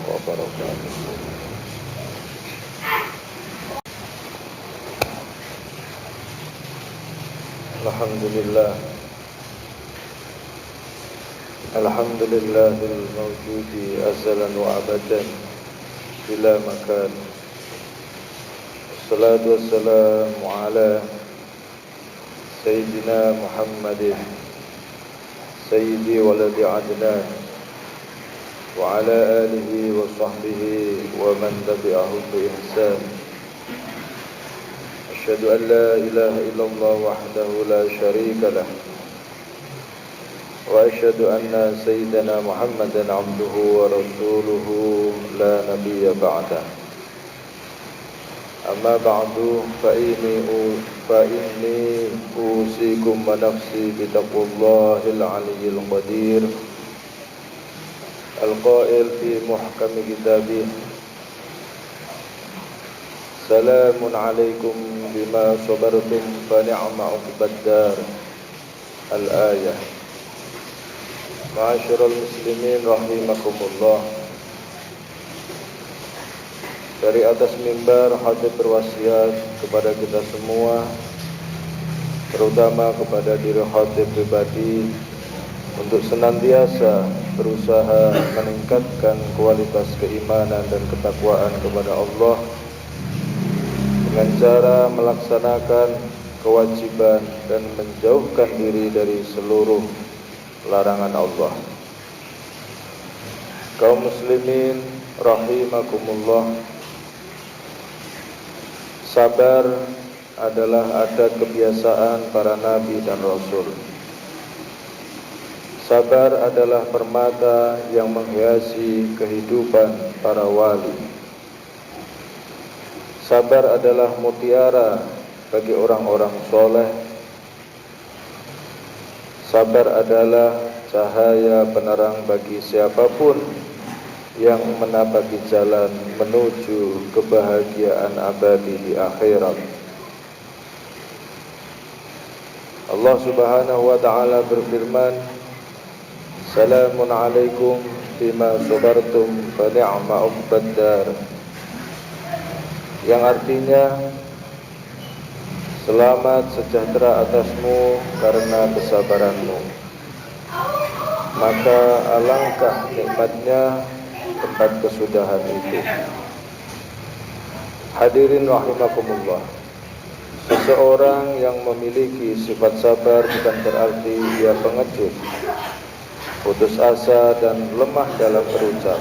wabarakatuh. Alhamdulillah. Alhamdulillahil mawjudi azalan wa abadan bila makan. Assalatu wassalamu ala Sayyidina Muhammadin Sayyidi waladi Adnan wa ala alihi wa sahbihi wa man tabi'ahum bi ihsan. Asyhadu an la ilaha illallah wahdahu la syarika lah wa asyhadu anna sayyidana Muhammadan abduhu wa rasuluhu la nabiyya ba'dah. Amma ba'du fa inni usikum wa nafsi bi taqwallahil aliyyil qadir al-qail fi muhkam kitabih salamun alaikum bima sabartum fa ni'ma uqbad dar al-ayah. Ma'asyiral muslimin rahimakumullah. Dari atas mimbar hadis berwasiat kepada kita semua, terutama kepada diri khatib pribadi, untuk senantiasa berusaha meningkatkan kualitas keimanan dan ketakwaan kepada Allah dengan cara melaksanakan kewajiban dan menjauhkan diri dari seluruh larangan Allah. Kaum muslimin rahimakumullah, sabar adalah adat kebiasaan para nabi dan rasul. Sabar adalah permata yang menghiasi kehidupan para wali. Sabar adalah mutiara bagi orang-orang soleh. Sabar adalah cahaya penerang bagi siapapun yang menapaki jalan menuju kebahagiaan abadi di akhirat. Allah Subhanahu wa ta'ala berfirman, Salamun alaikum bima sabartum fa ni'ma uqbad dar, yang artinya selamat sejahtera atasmu karena kesabaranmu, maka alangkah nikmatnya tempat kesudahan itu. Hadirin rahimakumullah, seseorang yang memiliki sifat sabar bukan berarti dia pengecut, putus asa dan lemah dalam berucap,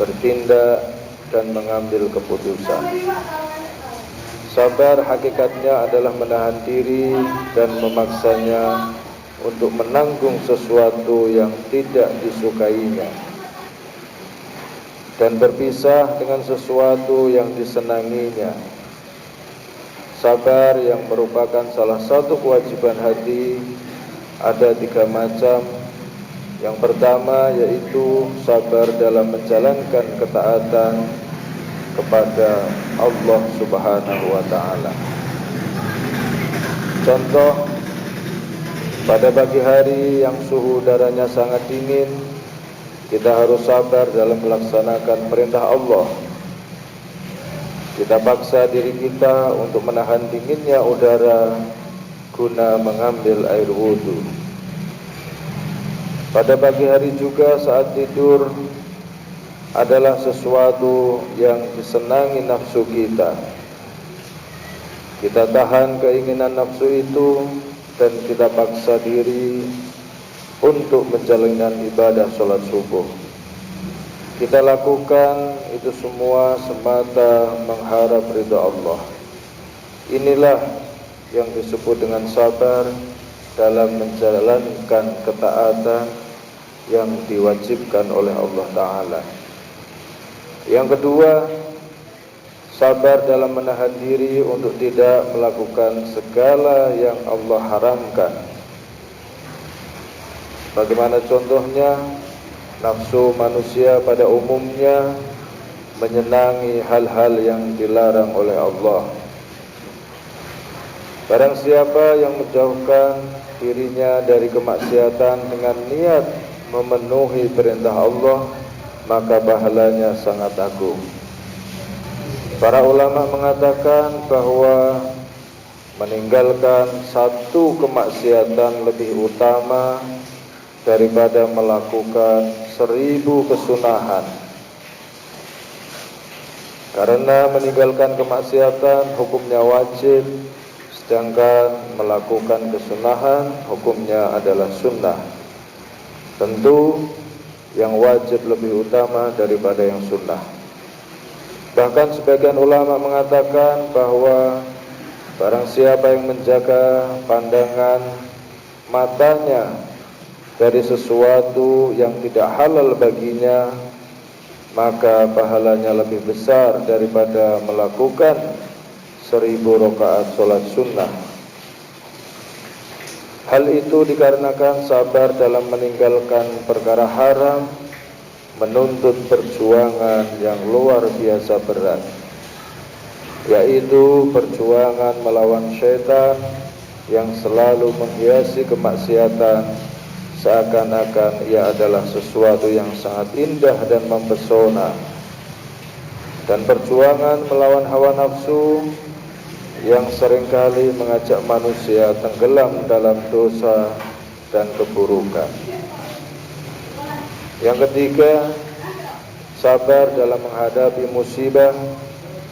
bertindak dan mengambil keputusan. Sabar hakikatnya adalah menahan diri dan memaksanya untuk menanggung sesuatu yang tidak disukainya dan berpisah dengan sesuatu yang disenanginya. Sabar yang merupakan salah satu kewajiban hati ada 3 macam. Yang pertama yaitu sabar dalam menjalankan ketaatan kepada Allah Subhanahu wa ta'ala. Contoh, pada pagi hari yang suhu udaranya sangat dingin, kita harus sabar dalam melaksanakan perintah Allah. Kita paksa diri kita untuk menahan dinginnya udara guna mengambil air wudhu. Pada pagi hari juga saat tidur adalah sesuatu yang disenangi nafsu kita. Kita tahan keinginan nafsu itu dan kita paksa diri untuk menjalankan ibadah sholat subuh. Kita lakukan itu semua semata mengharap ridha Allah. Inilah yang disebut dengan sabar dalam menjalankan ketaatan yang diwajibkan oleh Allah Ta'ala. Yang kedua, sabar dalam menahan diri untuk tidak melakukan segala yang Allah haramkan. Bagaimana contohnya? Nafsu manusia pada umumnya menyenangi hal-hal yang dilarang oleh Allah. Barang siapa yang menjauhkan dirinya dari kemaksiatan dengan niat memenuhi perintah Allah, maka pahalanya sangat agung. Para ulama mengatakan bahwa meninggalkan satu kemaksiatan lebih utama daripada melakukan 1000 kesunahan. Karena meninggalkan kemaksiatan hukumnya wajib, sedangkan melakukan kesunahan hukumnya adalah sunnah. Tentu yang wajib lebih utama daripada yang sunnah. Bahkan sebagian ulama mengatakan bahwa barang siapa yang menjaga pandangan matanya dari sesuatu yang tidak halal baginya, maka pahalanya lebih besar daripada melakukan 1000 rakaat sholat sunnah. Hal itu dikarenakan sabar dalam meninggalkan perkara haram menuntut perjuangan yang luar biasa berat, yaitu perjuangan melawan syaitan yang selalu menghiasi kemaksiatan seakan-akan ia adalah sesuatu yang sangat indah dan mempesona, dan perjuangan melawan hawa nafsu yang seringkali mengajak manusia tenggelam dalam dosa dan keburukan. Yang ketiga, sabar dalam menghadapi musibah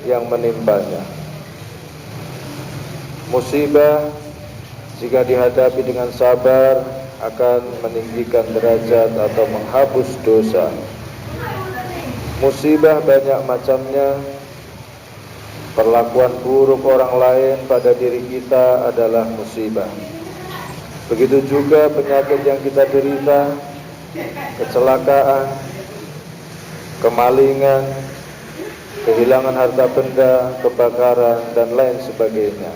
yang menimpanya. Musibah jika dihadapi dengan sabar akan meninggikan derajat atau menghapus dosa. Musibah banyak macamnya. Perlakuan buruk orang lain pada diri kita adalah musibah. Begitu juga penyakit yang kita derita, kecelakaan, kemalingan, kehilangan harta benda, kebakaran, dan lain sebagainya.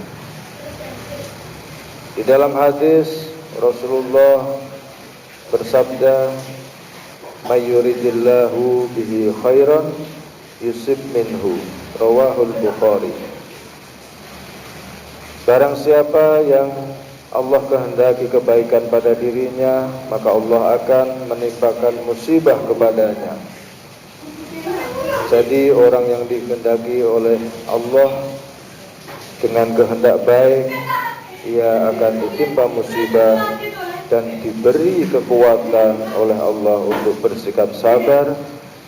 Di dalam hadis Rasulullah bersabda, "May yuridillahu bihi khairan yusib minhu." Rawahul Bukhari. Barang siapa yang Allah kehendaki kebaikan pada dirinya, maka Allah akan menimpakan musibah kepadanya. Jadi orang yang dikehendaki oleh Allah dengan kehendak baik, ia akan ditimpa musibah dan diberi kekuatan oleh Allah untuk bersikap sabar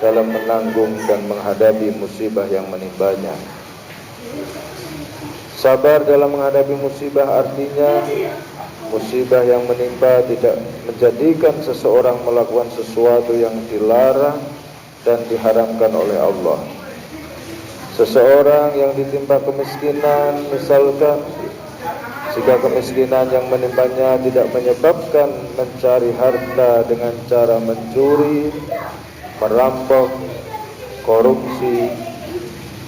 dalam menanggung dan menghadapi musibah yang menimpanya. Sabar dalam menghadapi musibah artinya musibah yang menimpa tidak menjadikan seseorang melakukan sesuatu yang dilarang dan diharamkan oleh Allah. Seseorang yang ditimpa kemiskinan, misalkan, jika kemiskinan yang menimpanya tidak menyebabkan mencari harta dengan cara mencuri, merampok, korupsi,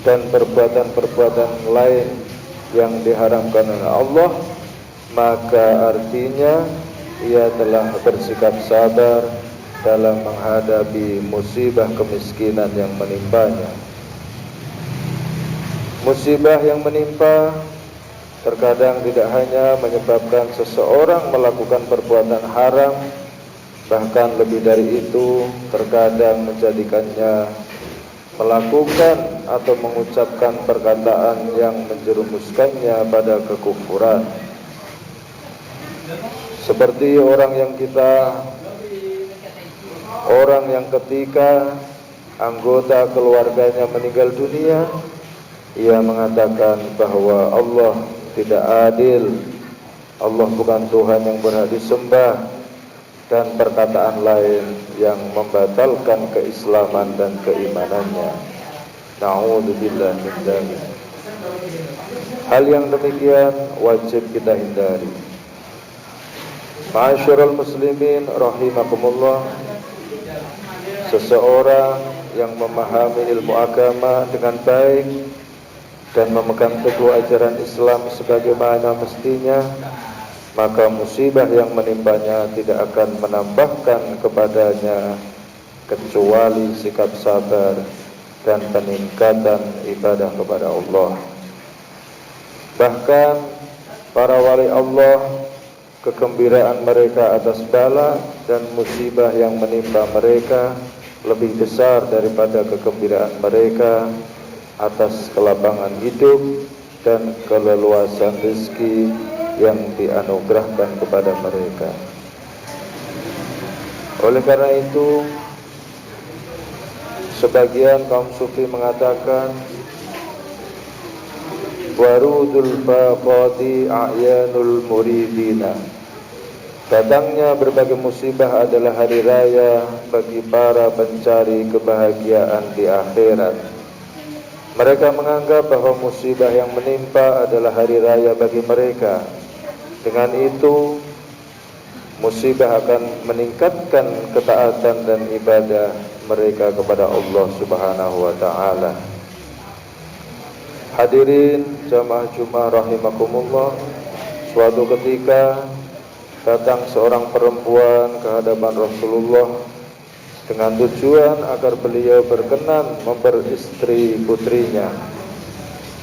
dan perbuatan-perbuatan lain yang diharamkan oleh Allah, maka artinya ia telah bersikap sabar dalam menghadapi musibah kemiskinan yang menimpanya. Musibah yang menimpa terkadang tidak hanya menyebabkan seseorang melakukan perbuatan haram, bahkan lebih dari itu, terkadang menjadikannya melakukan atau mengucapkan perkataan yang menjerumuskannya pada kekufuran. Seperti orang yang ketika anggota keluarganya meninggal dunia, ia mengatakan bahwa Allah tidak adil, Allah bukan Tuhan yang berhak disembah, dan perkataan lain yang membatalkan keislaman dan keimanannya. Na'udzubillah min dzalik. Hal yang demikian wajib kita hindari. Ma'asyiral muslimin rahimakumullah, seseorang yang memahami ilmu agama dengan baik dan memegang teguh ajaran Islam sebagaimana mestinya, maka musibah yang menimpanya tidak akan menambahkan kepadanya kecuali sikap sabar dan peningkatan ibadah kepada Allah. Bahkan para wali Allah, kegembiraan mereka atas bala dan musibah yang menimpa mereka lebih besar daripada kegembiraan mereka atas kelapangan hidup dan keleluasan rezeki yang dianugerahkan kepada mereka. Oleh karena itu, sebagian kaum sufi mengatakan warudul faqati a'yanul muridina. Datangnya berbagai musibah adalah hari raya bagi para pencari kebahagiaan di akhirat. Mereka menganggap bahwa musibah yang menimpa adalah hari raya bagi mereka. Dengan itu, musibah akan meningkatkan ketaatan dan ibadah mereka kepada Allah Subhanahu wa taala. Hadirin jamaah Jumat rahimakumullah, suatu ketika datang seorang perempuan ke hadapan Rasulullah dengan tujuan agar beliau berkenan memperistri putrinya.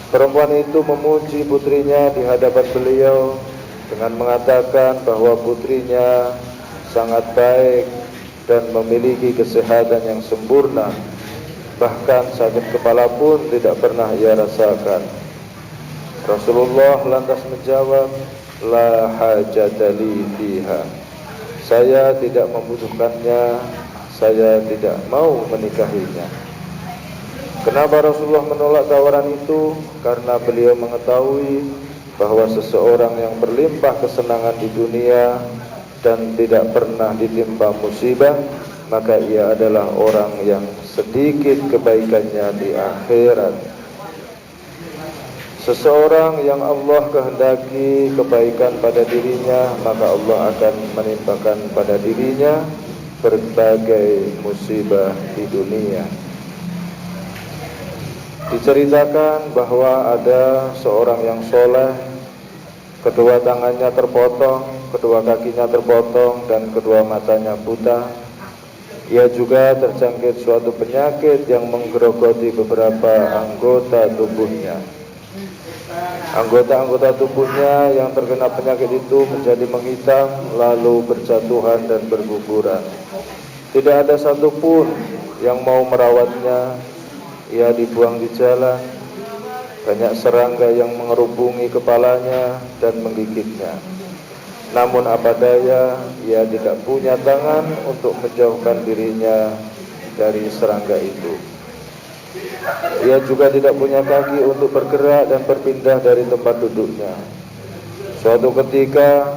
Perempuan itu memuji putrinya di hadapan beliau dengan mengatakan bahwa putrinya sangat baik dan memiliki kesehatan yang sempurna. Bahkan sakit kepala pun tidak pernah ia rasakan. Rasulullah lantas menjawab, la hajata li fiha. Saya tidak membutuhkannya, saya tidak mau menikahinya. Kenapa Rasulullah menolak tawaran itu? Karena beliau mengetahui bahwa seseorang yang berlimpah kesenangan di dunia dan tidak pernah ditimpa musibah, maka ia adalah orang yang sedikit kebaikannya di akhirat. Seseorang yang Allah kehendaki kebaikan pada dirinya, maka Allah akan menimpakan pada dirinya berbagai musibah di dunia. Diceritakan bahwa ada seorang yang soleh, kedua tangannya terpotong, kedua kakinya terpotong, dan kedua matanya buta. Ia juga terjangkit suatu penyakit yang menggerogoti beberapa anggota tubuhnya. Anggota-anggota tubuhnya yang terkena penyakit itu menjadi menghitam, lalu berjatuhan dan berguguran. Tidak ada satupun yang mau merawatnya. Ia dibuang di jalan. Banyak serangga yang mengerubungi kepalanya dan menggigitnya. Namun apa daya, ia tidak punya tangan untuk menjauhkan dirinya dari serangga itu. Ia juga tidak punya kaki untuk bergerak dan berpindah dari tempat duduknya. Suatu ketika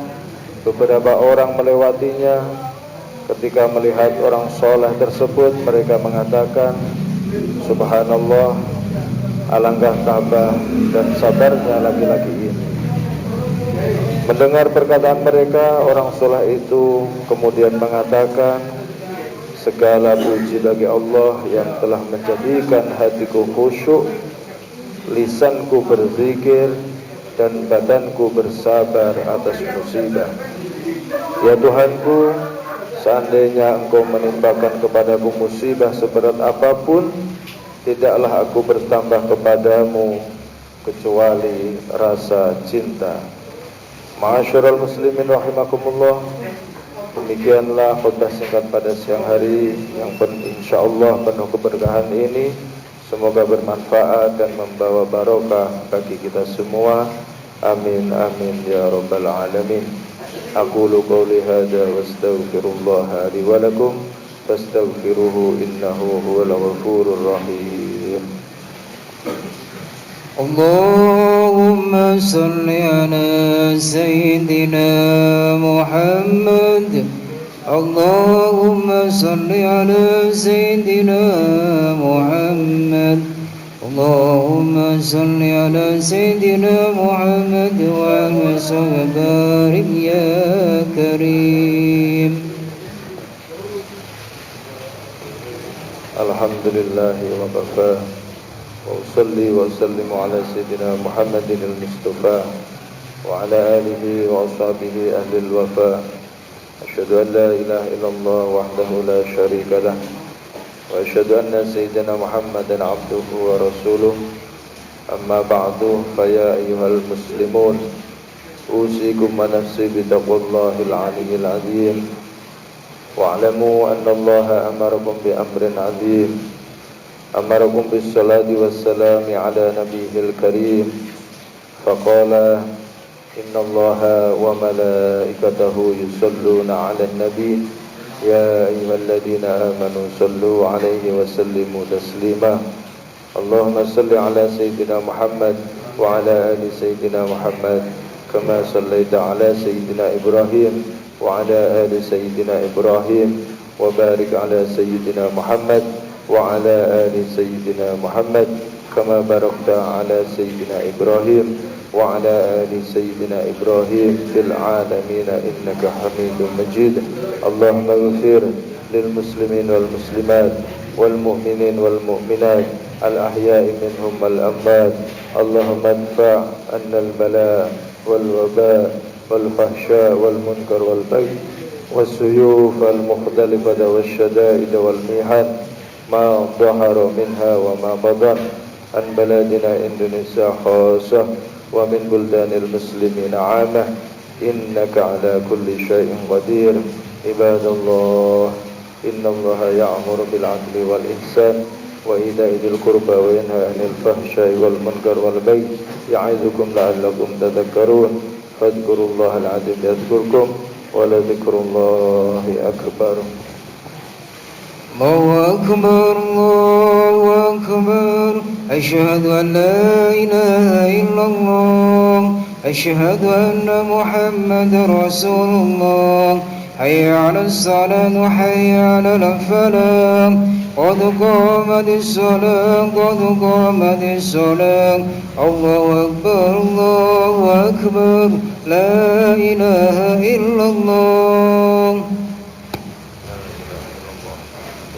beberapa orang melewatinya. Ketika melihat orang soleh tersebut, mereka mengatakan, subhanallah, alangkah tabah dan sabarnya laki-laki ini. Mendengar perkataan mereka, orang soleh itu kemudian mengatakan, segala puji bagi Allah yang telah menjadikan hatiku khusyuk, lisanku berzikir, dan badanku bersabar atas musibah. Ya Tuhanku, seandainya Engkau menimpakan kepadaku musibah seberat apapun, tidaklah aku bertambah kepadamu kecuali rasa cinta. Ma'asyiral muslimin rahimakumullah, demikianlah khutbah singkat pada siang hari yang insyaallah penuh keberkahan ini. Semoga bermanfaat dan membawa barokah bagi kita semua. Amin amin ya rabbal alamin. Aqulu qawli hadza wa astaghfirullah li wa lakum fastaghfiruhu innahu huwal ghafurur rahim. Allahumma salli ala sayyidina Muhammad. Allahumma salli ala sayyidina Muhammad. Allahumma salli ala sayyidina Muhammad wa ala barik ya karim. Alhamdulillah wa kafa wa usalli wa sallimu ala sayyidina Muhammadin al-Mustafa wa ala alihi wa ashabihi ahli al-wafa. Asyhadu an la ilaha illallah wahdahu la syarika lah wa asyhadu anna sayyidina Muhammadan abduhu wa rasuluh. Amma ba'du, fa ya ayyuhal muslimun, usikum wa nafsi bi taqwallahil aliyyil azim. واعلموا أن الله أمركم بأمر عظيم أمركم بالصلاة والسلام على نبيه الكريم فقال إن الله وملائكته يصلون على النبي يا أيها الذين آمنوا صلوا عليه وسلموا تسليما اللهم صل على سيدنا محمد وعلى آل سيدنا محمد كما صليت على سيدنا إبراهيم وعلى آل سيدنا إبراهيم وبارك على سيدنا محمد وعلى آل سيدنا محمد كما باركت على سيدنا إبراهيم وعلى آل سيدنا إبراهيم في العالمين إنك حميد مجيد اللهم اغفر للمسلمين والمسلمات والمؤمنين والمؤمنات الأحياء منهم والأموات اللهم ادفع عنا البلاء والوباء والفحشاء والمنكر والبغي والسيوف المختلفة والشدائد والمحن ما ظهر منها وما بطن عن بلادنا إندونيسيا خاصة ومن بلدان المسلمين عامة إنك على كل شيء قدير عباد الله إن الله يأمر بالعدل والإحسان وإيتاء ذي القربى وينهى عن الفحشاء والمنكر والبغي يعظكم لعلكم تذكرون فاذكروا الله العظيم يذكركم ولذكر الله أكبر الله أكبر الله أكبر أشهد أن لا إله إلا الله أشهد أن محمد رسول الله حي على الصلاة حي على الفلاح قد قامت الصلاة قد قامت الصلاة الله أكبر لا إله إلا الله